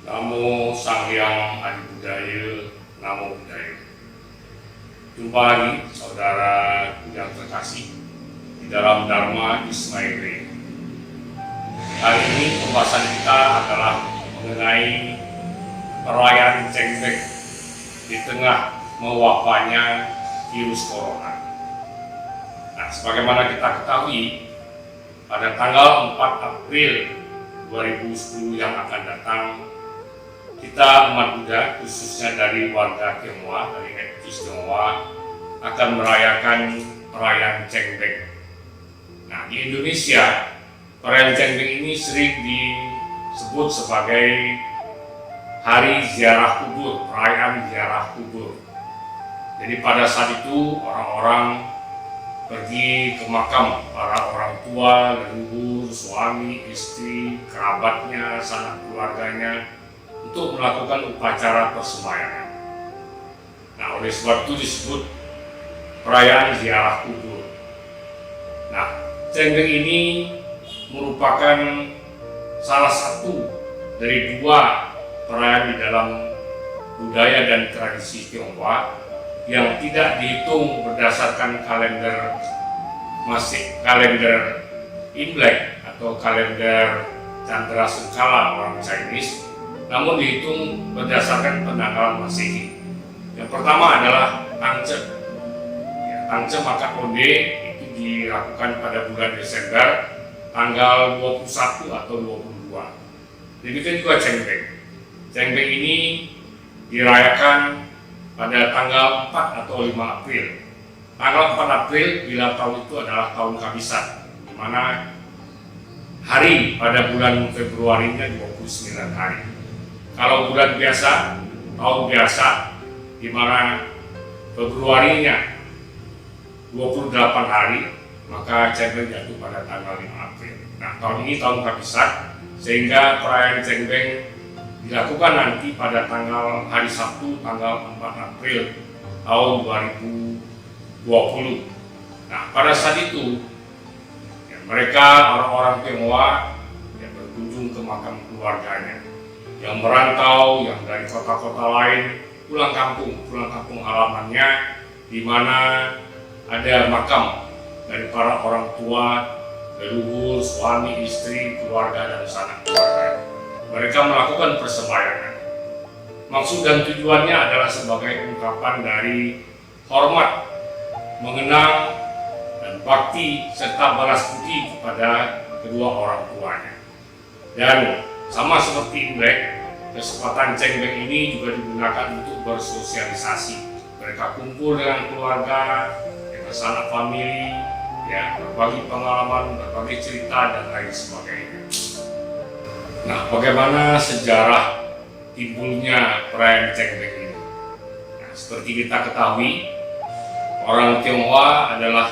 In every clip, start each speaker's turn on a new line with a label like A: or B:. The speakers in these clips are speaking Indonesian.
A: Namo Sang Hyang Adi Budaya, Namo Buddhaya. Jumpa lagi saudara yang terkasih di dalam Dharma Ismaili. Hari ini pembahasan kita adalah mengenai perayaan Cengbek di tengah mewabahnya virus corona. Nah, sebagaimana kita ketahui, pada tanggal 4 April 2010 yang akan datang, kita umat Buddha, khususnya dari warga Tionghoa, dari etnis Tionghoa, akan merayakan perayaan Cengbek. Nah, di Indonesia, perayaan Cengbek ini sering disebut sebagai hari ziarah kubur, perayaan ziarah kubur. Jadi pada saat itu orang-orang pergi ke makam para orang tua, leluhur, suami, istri, kerabatnya, sanak keluarganya, untuk melakukan upacara persembayangan. Nah, oleh sebab itu disebut perayaan ziarah kubur. Nah, Cengbek ini merupakan salah satu dari dua perayaan di dalam budaya dan tradisi Tionghoa yang tidak dihitung berdasarkan kalender Imlek atau kalender Chandra Sengkala orang Chinese, namun dihitung berdasarkan penanggalan Masehi. Yang pertama adalah Tangce. Tangce Makat Onde itu dilakukan pada bulan Desember tanggal 21 atau 22. Demikian juga Cengbek. Cengbek ini dirayakan pada tanggal 4 atau 5 April. Tanggal 4 April bila tahun itu adalah tahun Kabisan, di mana hari pada bulan Februarinya 29 hari. Kalau bulan biasa, tahun biasa, di mana Februarinya 28 hari, maka Cengbek jatuh pada tanggal 5 April. Nah, tahun ini tahun Kabisan, sehingga perayaan Cengbek dilakukan nanti pada hari Sabtu, tanggal 4 April tahun 2020. Nah, pada saat itu, mereka orang-orang Tionghoa yang berkunjung ke makam keluarganya, yang merantau, yang dari kota-kota lain, pulang kampung halamannya, di mana ada makam dari para orang tua, leluhur, suami, istri, keluarga, dan sanak keluarga. Mereka melakukan persembayangan. Maksud dan tujuannya adalah sebagai ungkapan dari hormat, mengenang, dan bakti, serta balas budi kepada kedua orang tuanya. Dan sama seperti Imlek, kesempatan Cengbek ini juga digunakan untuk bersosialisasi. Mereka kumpul dengan keluarga, dengan sanak famili, berbagi pengalaman, berbagi cerita, dan lain sebagainya. Nah, bagaimana sejarah timbulnya perayaan Cengbek ini? Nah, seperti kita ketahui, orang Tionghoa adalah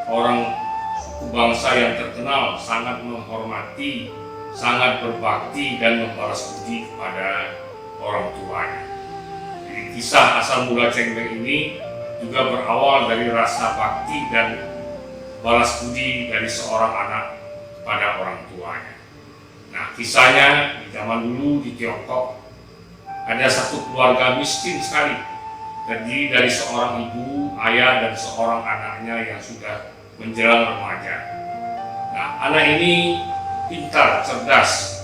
A: orang suku bangsa yang terkenal sangat menghormati, sangat berbakti, dan membalas budi kepada orang tuanya. Jadi, kisah asal mula Cengbek ini juga berawal dari rasa bakti dan balas budi dari seorang anak kepada orang tuanya. Nah, kisahnya di zaman dulu di Tiongkok, ada satu keluarga miskin sekali, terdiri dari seorang ibu, ayah, dan seorang anaknya yang sudah menjelang remaja. Nah, anak ini pintar, cerdas,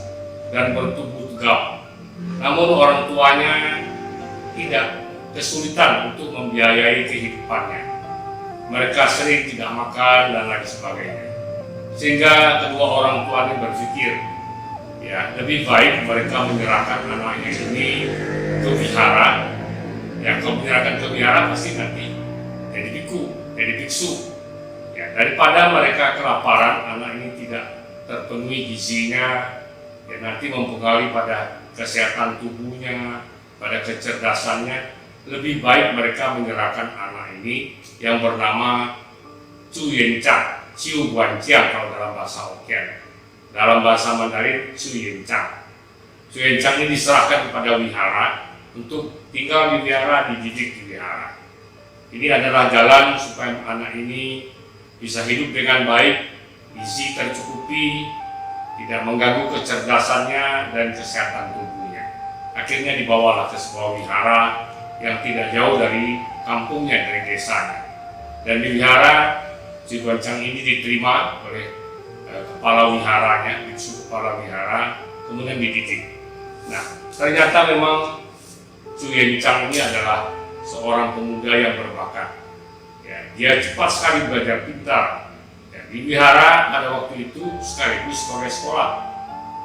A: dan bertubuh tegap. Namun orang tuanya tidak kesulitan untuk membiayai kehidupannya. Mereka sering tidak makan dan lain sebagainya. Sehingga kedua orang tua ini berpikir, lebih baik mereka menyerahkan anaknya ini ke wihara. Kalau menyerahkan ke wihara pasti nanti jadi biku, jadi biksu. Daripada mereka kelaparan, anak ini tidak terpenuhi gizinya, nanti mempengaruhi pada kesehatan tubuhnya, pada kecerdasannya. Lebih baik mereka menyerahkan anak ini yang bernama Chu Yenchang, Ciu Guanjiang kalau dalam bahasa Hokkien. Dalam bahasa Mandarin, Chu Yenchang. Chu Yenchang ini diserahkan kepada wihara untuk tinggal di wihara, dididik di wihara. Ini adalah jalan supaya anak ini bisa hidup dengan baik, gizi tercukupi, tidak mengganggu kecerdasannya dan kesehatan tubuhnya. akhirnya dibawalah ke sebuah wihara yang tidak jauh dari kampungnya, dari desanya. Dan di wihara, Ci Guancang ini diterima oleh kepala wiharanya, biksu kepala wihara, kemudian dididik. Nah, ternyata memang Cu Yenchang ini adalah seorang pemuda yang berbakat. Ya, dia cepat sekali belajar pintar. Ya, di wihara pada waktu itu sekaligus sebagai sekolah.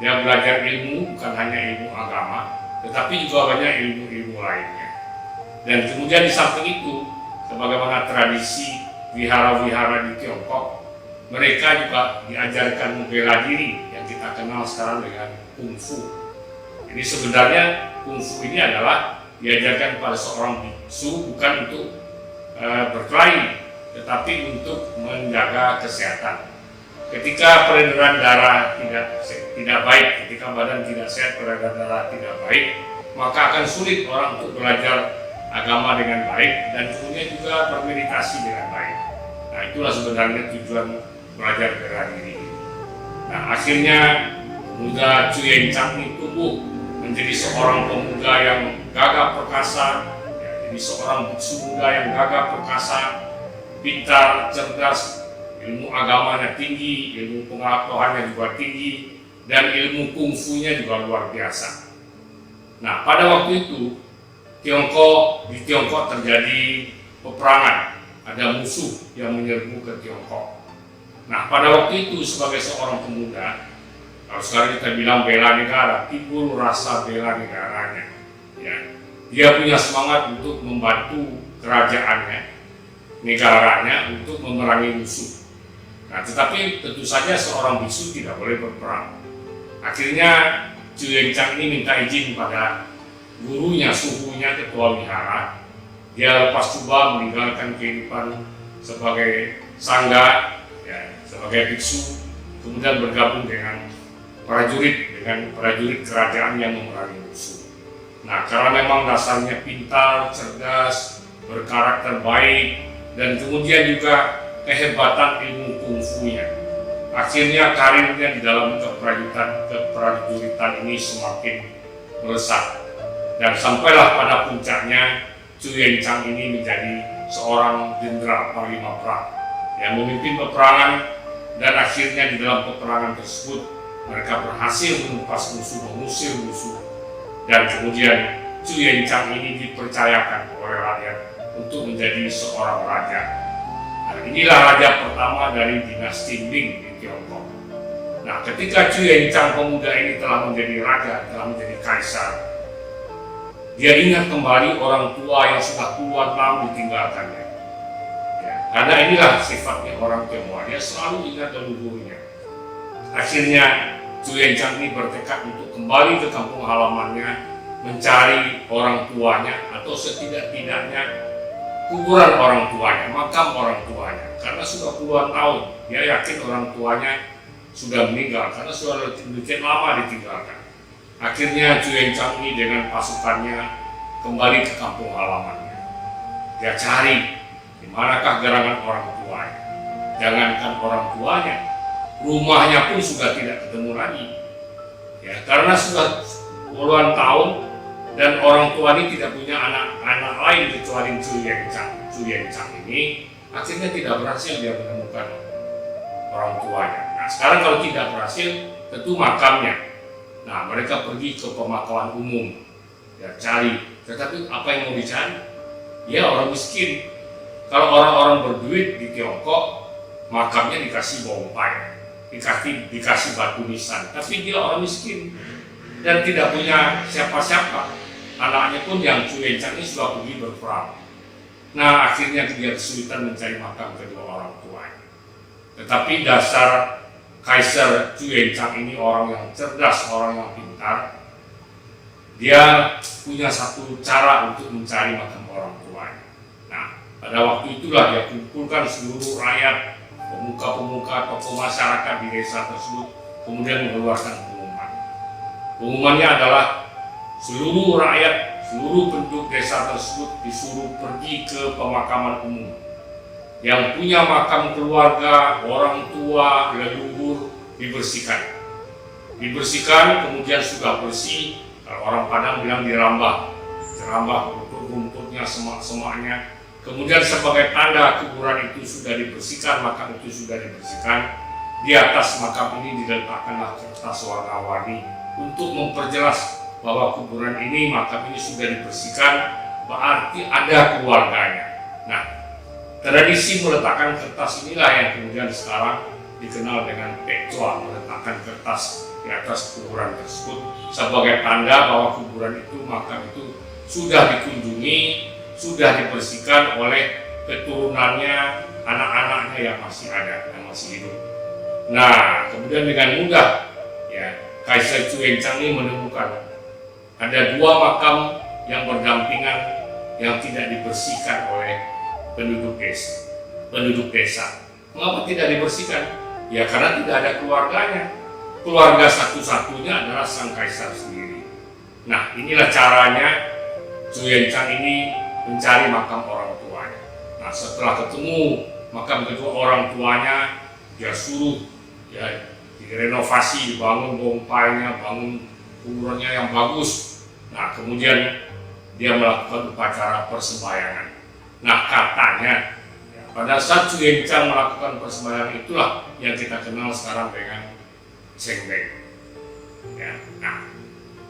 A: Dia belajar ilmu, bukan hanya ilmu agama, tetapi juga banyak ilmu-ilmu lainnya. Dan kemudian di samping itu, sebagaimana tradisi wihara-wihara di Tiongkok, mereka juga diajarkan bela diri yang kita kenal sekarang dengan kungfu. Jadi sebenarnya kungfu ini adalah diajarkan pada seorang biksu bukan untuk berkelahi, tetapi untuk menjaga kesehatan. Ketika peredaran darah tidak baik, ketika badan tidak sehat, peredaran darah tidak baik, maka akan sulit orang untuk belajar agama dengan baik dan kemudian juga bermeditasi dengan baik. Nah, itulah sebenarnya tujuan belajar bela diri. Nah, akhirnya pemuda Cu Yenchang ini tumbuh menjadi seorang pemuda yang gagah perkasa, ya, jadi seorang biksu muda yang gagah perkasa, pintar, cerdas, ilmu agamanya tinggi, ilmu pengetahuannya juga tinggi, dan ilmu kungfunya juga luar biasa. Nah, pada waktu itu di Tiongkok terjadi peperangan, ada musuh yang menyerbu ke Tiongkok. Nah, pada waktu itu sebagai seorang pemuda, kalau sekarang kita bilang bela negara, timbul rasa bela negaranya. Ya, dia punya semangat untuk membantu kerajaannya, negaranya untuk memerangi musuh. Nah, tetapi tentu saja seorang biksu tidak boleh berperang. Akhirnya Cu Yenchang ini minta izin pada gurunya, suhunya, ketua wihara. Dia lepas coba meninggalkan kehidupan sebagai sangga, ya, sebagai biksu, kemudian bergabung dengan prajurit kerajaan yang memerangi musuh. Nah, karena memang dasarnya pintar, cerdas, berkarakter baik, dan kemudian juga kehebatan ilmu kungfunya, akhirnya karirnya di dalam keprajuritan ini semakin melesat. Dan sampailah pada puncaknya Cu Yenchang ini menjadi seorang jenderal panglima perang yang memimpin peperangan, dan akhirnya di dalam peperangan tersebut mereka berhasil menumpas musuh, mengusir musuh, dan kemudian Cu Yenchang ini dipercayakan oleh rakyat untuk menjadi seorang raja. Nah, inilah raja pertama dari dinasti Ming di Tiongkok. Nah, ketika Cu Yenchang pemuda ini telah menjadi raja, telah menjadi kaisar, dia ingat kembali orang tua yang sudah puluhan tahun ditinggalkannya. Ya, karena inilah sifatnya orang Tionghoa, dia selalu ingat leluhurnya. Akhirnya Cu Yenchang ini bertekad untuk kembali ke kampung halamannya, mencari orang tuanya atau setidak-tidaknya kuburan orang tuanya, makam orang tuanya. Karena sudah puluhan tahun, dia yakin orang tuanya sudah meninggal karena sudah demikian lama ditinggalkan. Akhirnya Cu Yenchang ini dengan pasukannya kembali ke kampung halamannya. Dia cari di manakah gerangan orang tuanya. Jangankan orang tuanya, rumahnya pun sudah tidak ketemu lagi. Ya, karena sudah puluhan tahun dan orang tua ini tidak punya anak lain kecuali Cu Yenchang. Cu Yenchang ini akhirnya tidak berhasil dia menemukan orang tuanya. Nah, sekarang kalau tidak berhasil, tentu makamnya. Nah, mereka pergi ke pemakaman umum, ya cari. Tetapi apa yang mau dicari? Ya orang miskin. Kalau orang-orang berduit di Tiongkok, makamnya dikasih bongpai, dikasih batu nisan. Tapi dia orang miskin dan tidak punya siapa-siapa. Anaknya pun yang Cu Yenchang ini sudah pergi berperang. Nah, akhirnya dia kesulitan mencari makam kedua orang tuanya. Tetapi dasar Kaisar Cu Yenchang ini orang yang cerdas, orang yang pintar. Dia punya satu cara untuk mencari makam orang tuanya. Nah, pada waktu itulah dia kumpulkan seluruh rakyat, pemuka-pemuka, tokoh masyarakat di desa tersebut, kemudian mengeluarkan pengumuman. Pengumumannya adalah seluruh rakyat, seluruh penduduk desa tersebut disuruh pergi ke pemakaman umum. Yang punya makam keluarga, orang tua, leluhur dibersihkan. Dibersihkan, kemudian sudah bersih, Kalau orang Padang bilang dirambah rumput-rumputnya, semak-semaknya. Kemudian sebagai tanda kuburan itu sudah dibersihkan, makam itu sudah dibersihkan, di atas makam ini diletakkanlah kertas warna-warni untuk memperjelas bahwa kuburan ini, makam ini sudah dibersihkan, berarti ada keluarganya. Nah, tradisi meletakkan kertas inilah yang kemudian sekarang dikenal dengan pecua, meletakkan kertas di atas kuburan tersebut sebagai tanda bahwa kuburan itu, makam itu sudah dikunjungi, sudah dibersihkan oleh keturunannya, anak-anaknya yang masih ada, yang masih hidup. Nah, kemudian dengan mudah ya Kaisar Cuencang ini menemukan ada dua makam yang berdampingan yang tidak dibersihkan oleh penduduk desa. Mengapa tidak dibersihkan? Ya karena tidak ada keluarganya. Keluarga satu-satunya adalah sang kaisar sendiri. Nah, inilah caranya Cuencang ini mencari makam orang tuanya. Nah, setelah ketemu makam kedua orang tuanya, dia suruh ya direnovasi, dibangun bompainya, bangun kuburannya yang bagus. Nah, kemudian dia melakukan upacara persembahyangan. Nah, katanya ya, pada saat Cuencang melakukan persembahyangan itulah yang kita kenal sekarang dengan cengbeng. Ya, nah,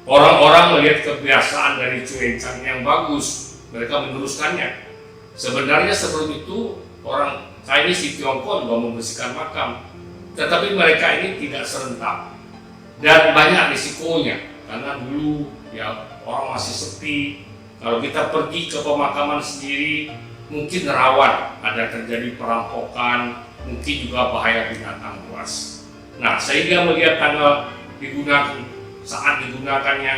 A: orang-orang melihat kebiasaan dari Cuencang yang bagus, mereka meneruskannya. Sebenarnya sebelum itu orang Chinese di Tiongkok juga membersihkan makam, tetapi mereka ini tidak serentak dan banyak risikonya karena dulu ya orang masih sepi. Kalau kita pergi ke pemakaman sendiri mungkin rawan ada terjadi perampokan, mungkin juga bahaya binatang buas. Nah, sehingga melihat tanggal digunakan, saat digunakannya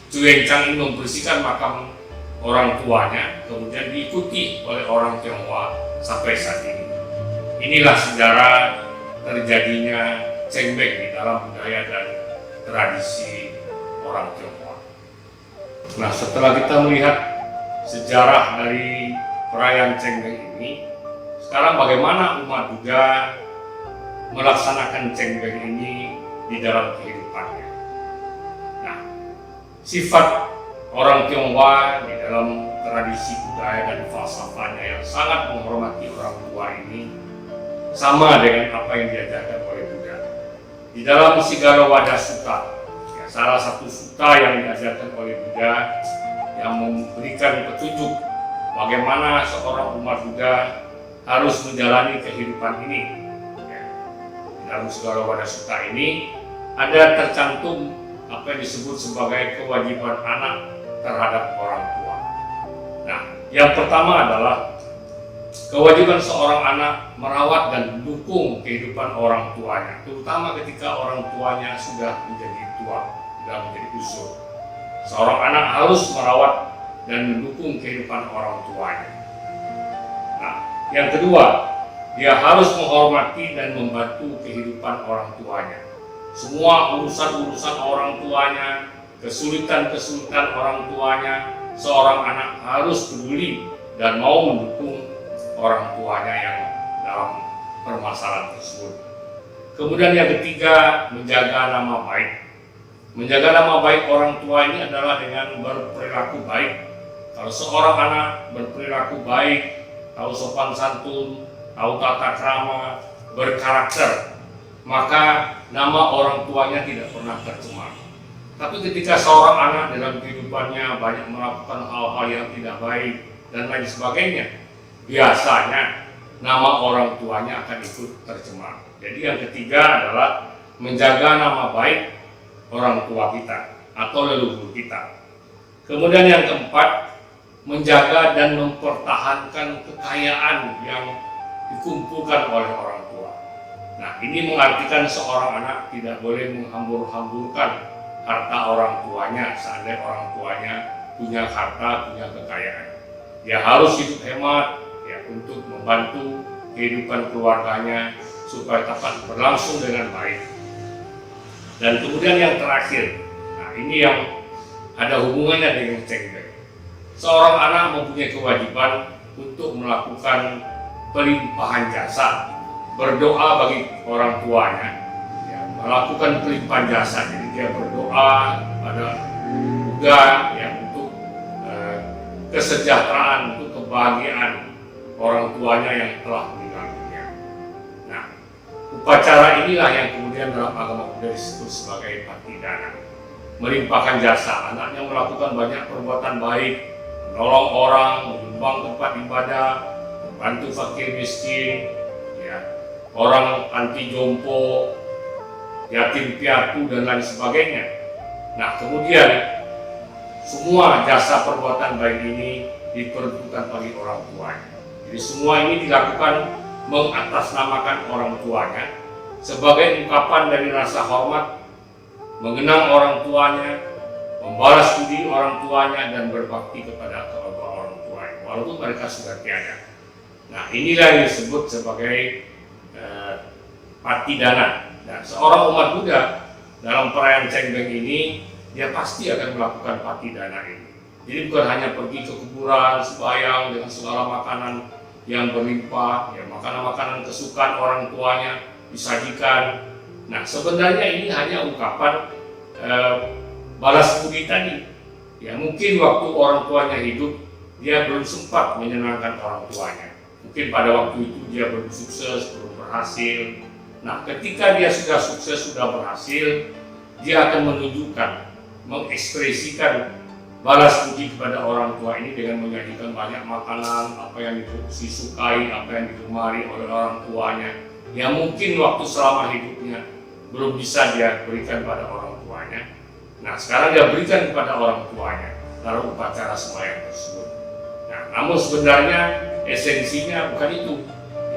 A: Cuencang ini membersihkan makam orang tuanya, kemudian diikuti oleh orang Tionghoa sampai saat ini. Inilah sejarah terjadinya cengbeng di dalam budaya dan tradisi orang Tionghoa. Nah, setelah kita melihat sejarah dari perayaan cengbeng ini, sekarang bagaimana umat Buddha melaksanakan cengbeng ini di dalam kehidupannya. Nah, sifat orang Tionghoa di dalam tradisi budaya dan falsafahnya yang sangat menghormati orang tua ini sama dengan apa yang diajarkan oleh Buddha. Di dalam Sigala Sutta, ya, salah satu sutta yang diajarkan oleh Buddha yang memberikan petunjuk bagaimana seorang umat Buddha harus menjalani kehidupan ini. Ya, di dalam Sigala Sutta ini ada tercantum apa yang disebut sebagai kewajiban anak terhadap orang tua. Nah, yang pertama adalah kewajiban seorang anak merawat dan mendukung kehidupan orang tuanya, terutama ketika orang tuanya sudah menjadi tua, sudah menjadi usul. Seorang anak harus merawat dan mendukung kehidupan orang tuanya. Nah, yang kedua, dia harus menghormati dan membantu kehidupan orang tuanya. Semua urusan-urusan orang tuanya, kesulitan-kesulitan orang tuanya, seorang anak harus peduli dan mau mendukung orang tuanya yang dalam permasalahan tersebut. Kemudian yang ketiga, menjaga nama baik. Menjaga nama baik orang tua ini adalah dengan berperilaku baik. Kalau seorang anak berperilaku baik, tahu sopan santun, tahu tata krama, berkarakter, maka nama orang tuanya tidak pernah tercemar. Tapi ketika seorang anak dalam kehidupannya banyak melakukan hal-hal yang tidak baik dan lain sebagainya, biasanya nama orang tuanya akan ikut tercemar. Jadi yang ketiga adalah menjaga nama baik orang tua kita atau leluhur kita. Kemudian yang keempat, menjaga dan mempertahankan kekayaan yang dikumpulkan oleh orang tua. Nah, ini mengartikan seorang anak tidak boleh menghambur-hamburkan harta orang tuanya seandainya orang tuanya punya harta, punya kekayaan. Dia harus hidup hemat ya untuk membantu kehidupan keluarganya supaya dapat berlangsung dengan baik. Dan kemudian yang terakhir, nah ini yang ada hubungannya dengan cengbeng. Seorang anak mempunyai kewajiban untuk melakukan pelimpahan jasa, berdoa bagi orang tuanya, ya, melakukan pelimpahan jasa. Jadi dia berdoa pada Buddha ya untuk kesejahteraan, untuk kebahagiaan orang tuanya yang telah meninggal dunia. Nah, upacara inilah yang kemudian dalam agama Buddha disebut sebagai patidana. Melimpahkan jasa, anaknya melakukan banyak perbuatan baik, menolong orang, menyumbang tempat ibadah, membantu fakir miskin, ya, orang anti jompo, yatim piatu dan lain sebagainya. Nah, kemudian semua jasa perbuatan baik ini diperuntukkan bagi orang tuanya. Jadi semua ini dilakukan mengatasnamakan orang tuanya sebagai ungkapan dari rasa hormat, mengenang orang tuanya, membalas budi orang tuanya, dan berbakti kepada kedua orang tuanya walaupun mereka sudah tiada. Nah, inilah yang disebut sebagai patidana. Nah, seorang umat Buddha dalam perayaan Cengbeng ini dia pasti akan melakukan patidana ini. Jadi bukan hanya pergi ke kuburan, sembahyang dengan segala makanan yang berlimpah, ya, makanan-makanan kesukaan orang tuanya disajikan. Nah, sebenarnya ini hanya ungkapan balas budi tadi. Ya, mungkin waktu orang tuanya hidup, dia belum sempat menyenangkan orang tuanya. Mungkin pada waktu itu dia belum sukses, belum berhasil. Nah, ketika dia sudah sukses, sudah berhasil, dia akan menunjukkan, mengekspresikan balas budi kepada orang tua ini dengan menyajikan banyak makanan, apa yang disukai, apa yang digemari oleh orang tuanya, yang mungkin waktu selama hidupnya belum bisa dia berikan pada orang tuanya. Nah, sekarang dia berikan kepada orang tuanya dalam upacara sembahyang tersebut. Nah, namun sebenarnya esensinya bukan itu.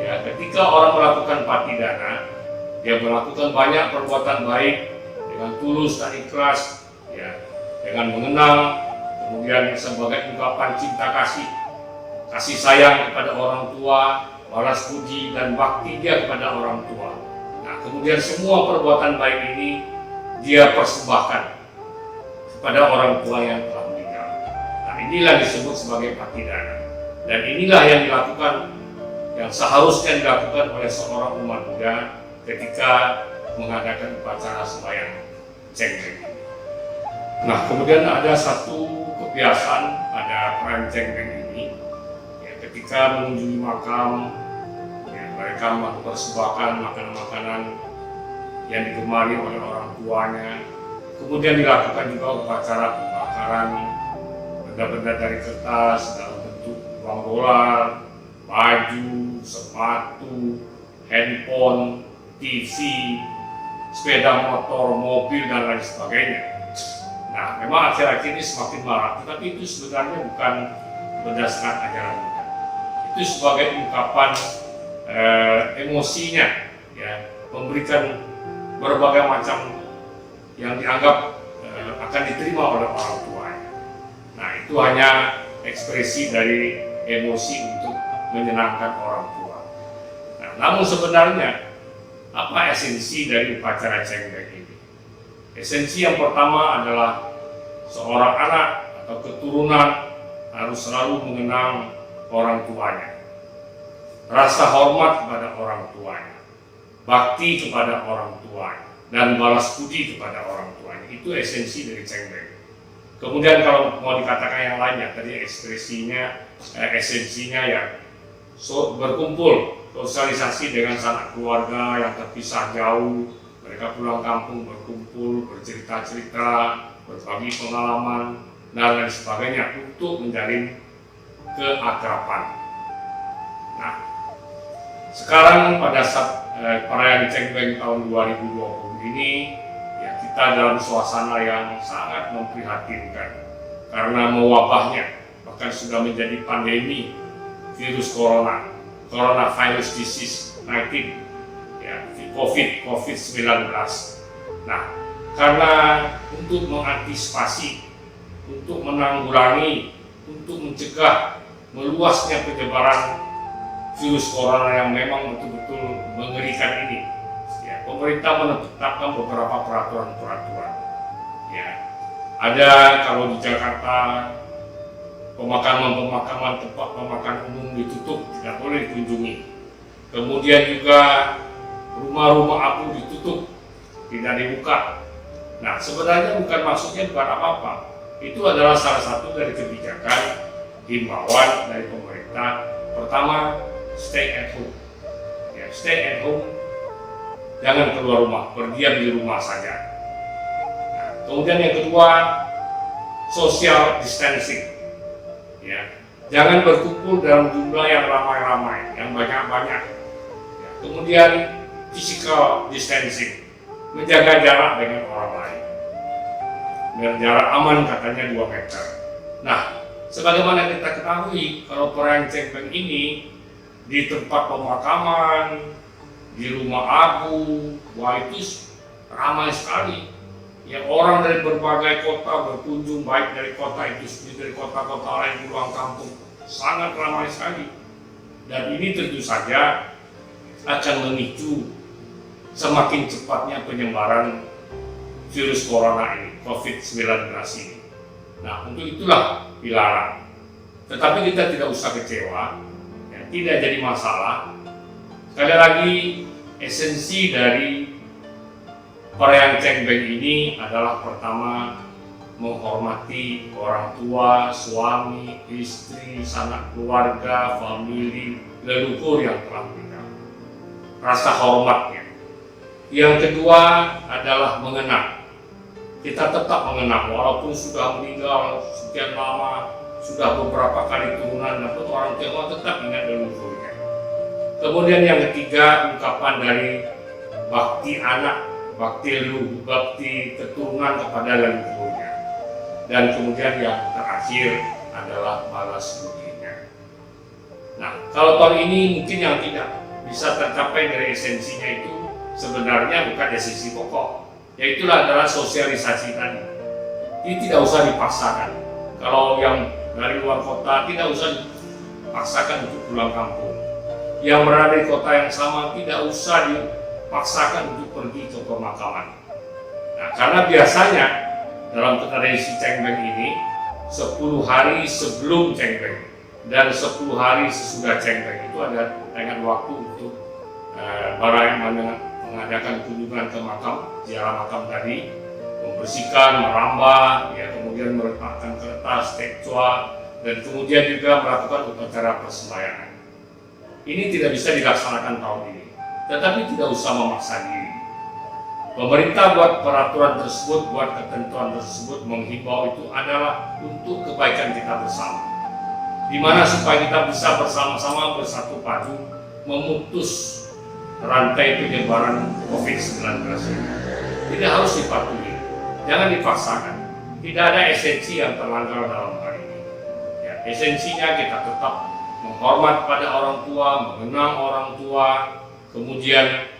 A: Ya, ketika orang melakukan patidana, dia melakukan banyak perbuatan baik dengan tulus dan ikhlas, ya, dengan mengenang, kemudian sebagai ungkapan cinta kasih sayang kepada orang tua, balas budi dan bakti dia kepada orang tua. Nah, kemudian semua perbuatan baik ini dia persembahkan kepada orang tua yang telah meninggal. Nah, inilah disebut sebagai patidana. Dan inilah yang dilakukan, yang seharusnya dilakukan oleh seorang umat Buddha ketika mengadakan upacara sembahyang Cengbeng. Nah, kemudian ada satu kebiasaan pada perayaan Cengbeng ini, ya, ketika mengunjungi makam, ya, mereka mempersembahkan makanan-makanan yang digemari oleh orang tuanya. Kemudian dilakukan juga upacara pembakaran benda-benda dari kertas dalam bentuk uang dolar, baju, sepatu, handphone, TV, sepeda motor, mobil, dan lain sebagainya. Nah, memang akhir-akhir ini semakin marak, tetapi itu sebenarnya bukan berdasarkan ajaran Buddha. Itu sebagai ungkapan emosinya, ya, memberikan berbagai macam yang dianggap akan diterima oleh orang tuanya. Nah, itu hanya ekspresi dari emosi untuk menyenangkan orang tua. Nah, namun sebenarnya apa esensi dari upacara Cengbeng ini? Esensi yang pertama adalah seorang anak atau keturunan harus selalu mengenang orang tuanya, rasa hormat kepada orang tuanya, bakti kepada orang tuanya, dan balas budi kepada orang tuanya. Itu esensi dari Cengbeng. Kemudian kalau mau dikatakan yang lainnya, tadi ekspresinya, esensinya ya berkumpul, sosialisasi dengan sanak keluarga yang terpisah jauh. Mereka pulang kampung berkumpul, bercerita-cerita, berbagi pengalaman, dan lain sebagainya untuk menjalin keakraban. Nah, sekarang pada saat perayaan Cengbeng tahun 2020 ini, ya, kita dalam suasana yang sangat memprihatinkan karena mewabahnya, bahkan sudah menjadi pandemi virus corona, coronavirus disease 19, ya, COVID-19. Nah, karena untuk mengantisipasi, untuk menanggulangi, untuk mencegah meluasnya penyebaran virus corona yang memang betul-betul mengerikan ini, ya, pemerintah menetapkan beberapa peraturan-peraturan. Ya, ada kalau di Jakarta pemakaman tempat pemakaman umum ditutup, tidak boleh dikunjungi. Kemudian juga rumah-rumah abu ditutup, tidak dibuka. Nah, sebenarnya maksudnya bukan apa-apa. Itu adalah salah satu dari kebijakan himbauan dari pemerintah. Pertama, stay at home. Ya, stay at home, jangan keluar rumah, berdiam di rumah saja. Nah, kemudian yang kedua, social distancing. Ya, jangan berkumpul dalam jumlah yang ramai-ramai, yang banyak-banyak. Ya, kemudian physical distancing, menjaga jarak dengan orang lain. Jarak aman katanya 2 meter. Nah, sebagaimana kita ketahui, kalau perayaan Cengbeng ini di tempat pemakaman, di rumah abu, wah itu ramai sekali. Ya, orang dari berbagai kota berkunjung, baik dari kota itu sendiri, dari kota-kota lain, pulang kampung, sangat ramai sekali. Dan ini tentu saja akan memicu semakin cepatnya penyebaran virus corona ini, COVID-19 ini. Nah, untuk itulah dilarang. Tetapi kita tidak usah kecewa, ya, tidak jadi masalah. Sekali lagi, esensi dari perayaan Cengbeng ini adalah pertama, menghormati orang tua, suami, istri, sanak keluarga, famili, leluhur yang telah meninggal. Rasa hormatnya. Yang kedua adalah mengenang. Kita tetap mengenang walaupun sudah meninggal sekian lama, sudah beberapa kali turunan, namun orang tua tetap ingat leluhurnya. Kemudian yang ketiga, ungkapan dari bakti anak, bakti keturunan kepada leluhurnya. Dan kemudian yang terakhir adalah balas budinya. Nah, kalau tahun ini mungkin yang tidak bisa tercapai dari esensinya itu sebenarnya bukan esensi pokok. Yaitulah adalah sosialisasi tadi. Ini tidak usah dipaksakan. Kalau yang dari luar kota tidak usah dipaksakan untuk pulang kampung. Yang berada di kota yang sama tidak usah dipaksakan untuk pergi ke pemakaman. Nah, karena biasanya dalam tradisi Cengbeng ini 10 hari sebelum Cengbeng dan 10 hari sesudah Cengbeng itu ada dengan waktu untuk para yang mengadakan kunjungan ke makam, ziarah makam tadi, membersihkan, merambah, ya, kemudian meletakkan kertas, tekcua, dan kemudian juga melakukan upacara persembahyangan. Ini tidak bisa dilaksanakan tahun ini, tetapi tidak usah memaksa diri. Pemerintah buat peraturan tersebut, buat ketentuan tersebut, menghimbau itu adalah untuk kebaikan kita bersama. Di mana supaya kita bisa bersama-sama bersatu padu memutus rantai penyebaran COVID-19 ini. Tidak harus dipatuhi, jangan dipaksakan. Tidak ada esensi yang terlanggar dalam hal ini. Ya, esensinya kita tetap menghormat pada orang tua, mengenang orang tua, kemudian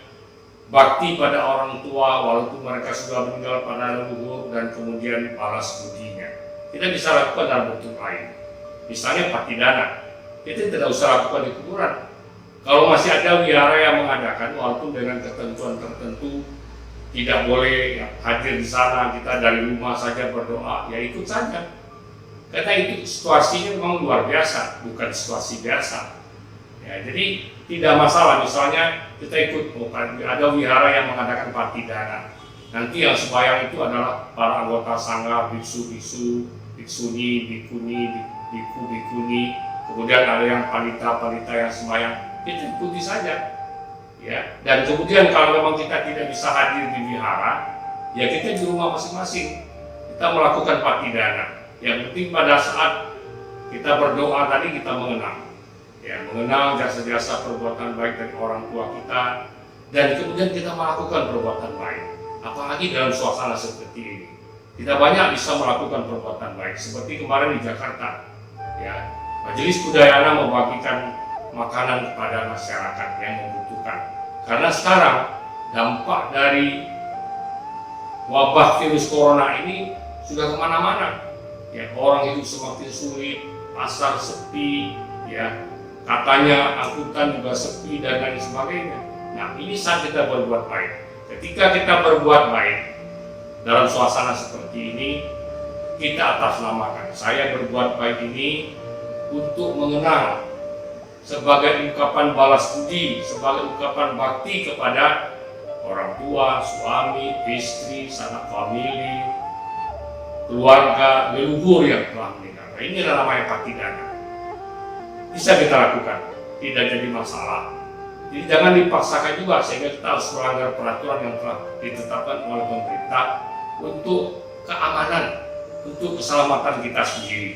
A: bakti pada orang tua walaupun mereka sudah meninggal pada leluhur, dan kemudian balas budinya. Kita bisa lakukan dalam bentuk lain. Misalnya patidana, kita tidak usah lakukan di kuburan. Kalau masih ada wihara yang mengadakan, walaupun dengan ketentuan tertentu, tidak boleh ya, hadir di sana, kita dari rumah saja berdoa, ya ikut saja. Karena itu situasinya memang luar biasa, bukan situasi biasa. Ya, jadi tidak masalah, misalnya kita ikut, ada wihara yang mengadakan patidana. Nanti yang sembahyang itu adalah para anggota sangha, biksu-biksu, biksuni, bikuni, biku-bikuni, kemudian ada yang panita-panita yang sembahyang. Kita ikuti saja, ya. Dan kemudian kalau memang kita tidak bisa hadir di wihara, ya kita di rumah masing-masing. Kita melakukan patidana. Yang penting pada saat kita berdoa tadi kita mengenang, ya, mengenang jasa-jasa perbuatan baik dari orang tua kita, dan kemudian kita melakukan perbuatan baik. Apalagi dalam suasana seperti ini, kita banyak bisa melakukan perbuatan baik. Seperti kemarin di Jakarta, ya, Majelis Kudayana membagikan makanan kepada masyarakat yang membutuhkan. Karena sekarang dampak dari wabah virus corona ini sudah kemana-mana. Ya, orang hidup semakin sulit, pasar sepi, ya, katanya angkutan juga sepi dan lain sebagainya. Nah, ini saat kita berbuat baik. Ketika kita berbuat baik dalam suasana seperti ini, kita atasnamakan. Saya berbuat baik ini untuk mengenal, sebagai ungkapan balas budi, sebagai ungkapan bakti kepada orang tua, suami, istri, sanak famili, keluarga, leluhur yang telah meninggal. Nah, ini adalah namanya bakti dana. Bisa kita lakukan, tidak jadi masalah. Jadi jangan dipaksakan juga sehingga kita harus melanggar peraturan yang telah ditetapkan oleh pemerintah untuk keamanan, untuk keselamatan kita sendiri.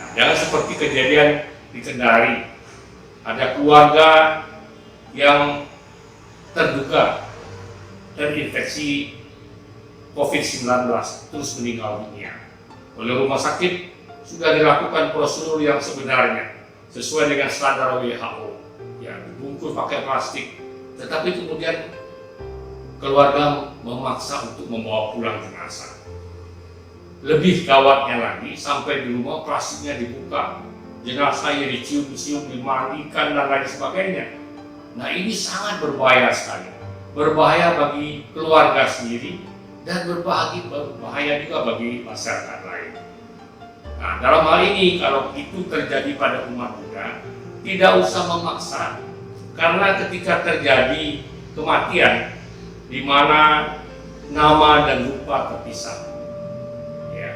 A: Nah, jangan seperti kejadian di Kendari, ada keluarga yang terduga terinfeksi COVID-19 terus meninggal dunia. Oleh rumah sakit sudah dilakukan prosedur yang sebenarnya sesuai dengan standar WHO, ya, dibungkus pakai plastik, tetapi kemudian keluarga memaksa untuk membawa pulang jenazah. Lebih gawatnya lagi, sampai di rumah plastiknya dibuka, jenazahnya dicium-cium, dimandikan dan lain sebagainya. Nah, ini sangat berbahaya sekali, berbahaya bagi keluarga sendiri dan berbahaya juga bagi masyarakat lain. Nah, dalam hal ini kalau itu terjadi pada umat Buddha, tidak usah memaksa, karena ketika terjadi kematian di mana nama dan rupa terpisah, ya,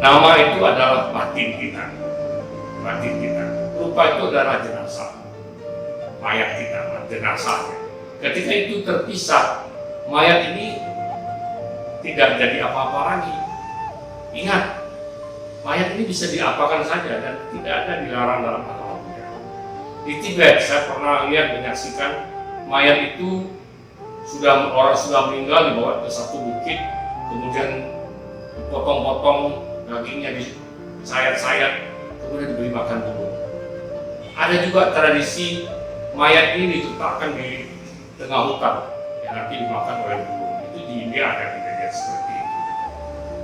A: nama itu adalah batin kita, rupa itu adalah jenazah, mayat kita, jenazahnya. Ketika itu terpisah, mayat ini tidak jadi apa-apa lagi. Ingat, mayat ini bisa diapakan saja dan tidak ada dilarang dalam agama Buddha. Di Tibet saya pernah lihat, menyaksikan mayat itu orang sudah meninggal dibawa ke satu bukit, kemudian dipotong-potong, dagingnya disayat-sayat, kemudian diberi makan burung. Ada juga tradisi mayat ini diletakkan di tengah hutan yang nanti dimakan oleh burung. Itu di India ada kejadian seperti itu.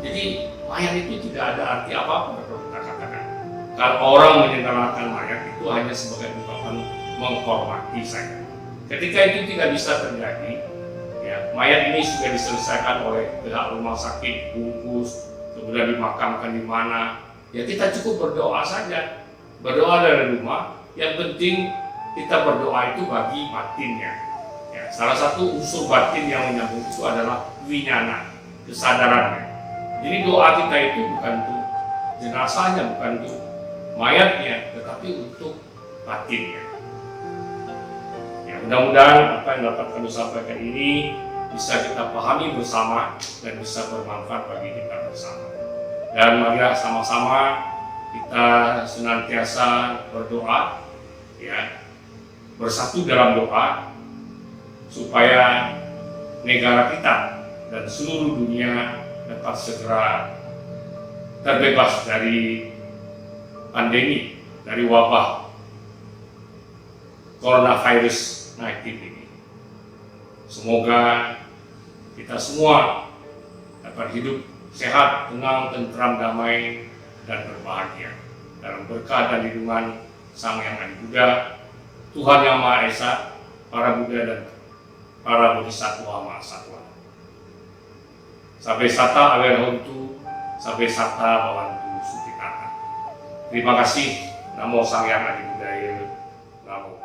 A: Jadi mayat itu tidak ada arti apa-apa kalau kita katakan. Kalau orang menyenangkan mayat itu hanya sebagai ungkapan menghormati saja. Ketika itu tidak bisa terjadi, ya, mayat ini sudah diselesaikan oleh pihak rumah sakit, bungkus, kemudian dimakamkan di mana, ya kita cukup berdoa saja. Berdoa dari rumah, yang penting kita berdoa itu bagi batinnya. Ya, salah satu unsur batin yang menyambung itu adalah winyana, kesadarannya. Jadi doa kita itu bukan untuk jenazahnya, bukan untuk mayatnya, tetapi untuk batinnya. Ya, mudah-mudahan apa yang dapat kami sampaikan ini bisa kita pahami bersama dan bisa bermanfaat bagi kita bersama. Dan marilah sama-sama kita senantiasa berdoa, ya, bersatu dalam doa supaya negara kita dan seluruh dunia dapat segera terbebas dari pandemi, dari wabah coronavirus 19 ini. Semoga kita semua dapat hidup sehat, tenang, tentram, damai, dan berbahagia dalam berkah dan lindungan Sang Yang Adi Buddha, Tuhan Yang Maha Esa, para Buddha dan para Bodhisattva Mahasatwa. Sabe sata awerhontu, sabe sata bawantu sukitata. Terima kasih. Namo Sang Yang Adi Buddhaya. Namo.